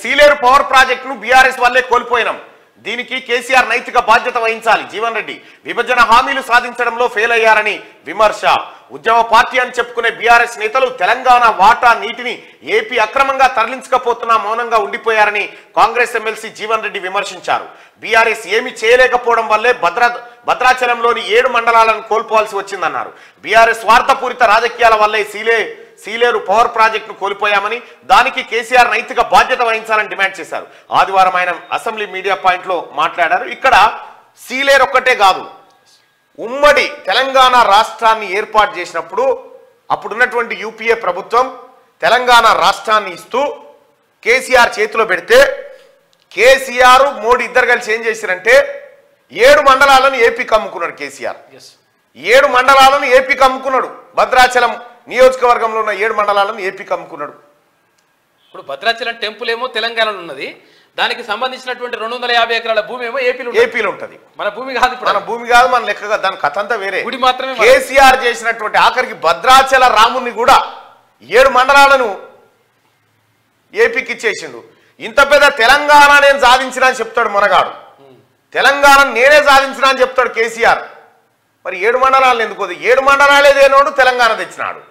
Sileru power ప్రాజెక్టును BRS వల్లే కోల్పోయినాం. దీనికి కేసీఆర్ నైతిక బాధ్యత వహించాలి. జీవన్ రెడ్డి విభజన హామీలు సాధించడంలో ఫెయిల్ అయ్యారని విమర్శ. ఉద్యమ పార్టీ అని చెప్పుకునే బీఆర్ఎస్ నేతలు తెలంగాణ వాటా నీటిని ఏపీ అక్రమంగా తరలించకపోతున్నా మౌనంగా ఉండిపోయారని కాంగ్రెస్ ఎమ్మెల్సీ జీవన్ రెడ్డి విమర్శించారు. బీఆర్ఎస్ ఏమి చేయలేకపోవడం వల్లే భద్రాచలంలోని 7 మండలాలను కోల్పోవాల్సి వచ్చిందన్నారు. బీఆర్ఎస్ స్వార్థపూరిత రాజకీయాల వల్లే సీలేరు పవర్ ప్రాజెక్టును కోల్పోయామని, దానికి కేసీఆర్ నైతిక బాధ్యత వహించాలని డిమాండ్ చేశారు. ఆదివారం ఆయన అసెంబ్లీ మీడియా పాయింట్ లో మాట్లాడారు. ఇక్కడ సీలేరు ఒక్కటే కాదు, ఉమ్మడి తెలంగాణ రాష్ట్రాన్ని ఏర్పాటు చేసినప్పుడు అప్పుడున్నటువంటి యూపీఏ ప్రభుత్వం తెలంగాణ రాష్ట్రాన్ని ఇస్తూ కేసీఆర్ చేతిలో పెడితే కేసీఆర్ మోడీ ఇద్దరు కలిసి ఏం చేశారంటే 7 మండలాలను ఏపీకి అమ్ముకున్నాడు. కేసీఆర్ 7 మండలాలను ఏపీకి అమ్ముకున్నాడు. భద్రాచలం నియోజకవర్గంలో ఉన్న 7 మండలాలను ఏపీకి అమ్ముకున్నాడు. ఇప్పుడు భద్రాచలం టెంపుల్ ఏమో తెలంగాణలో ఉన్నది, దానికి సంబంధించినటువంటి 250 ఎకరాల భూమి ఏమో ఏపీలో ఉంటుంది. మన భూమి కాదు, మన భూమి కాదు, మన లెక్కగా దాని కథ అంతా వేరే. గుడి మాత్రమే. కేసీఆర్ చేసినటువంటి ఆఖరికి భద్రాచల రాముని కూడా 7 మండలాలను ఏపీకి ఇచ్చేసిండు. ఇంత పెద్ద తెలంగాణ నేను సాధించినా అని చెప్తాడు మనగాడు. తెలంగాణ నేనే సాధించినా అని చెప్తాడు కేసీఆర్. మరి 7 మండలాలు ఎందుకు? 7 మండలాలే దేనోడు తెలంగాణ తెచ్చినాడు.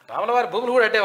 రాముల వారి భూములు కూడా అంటే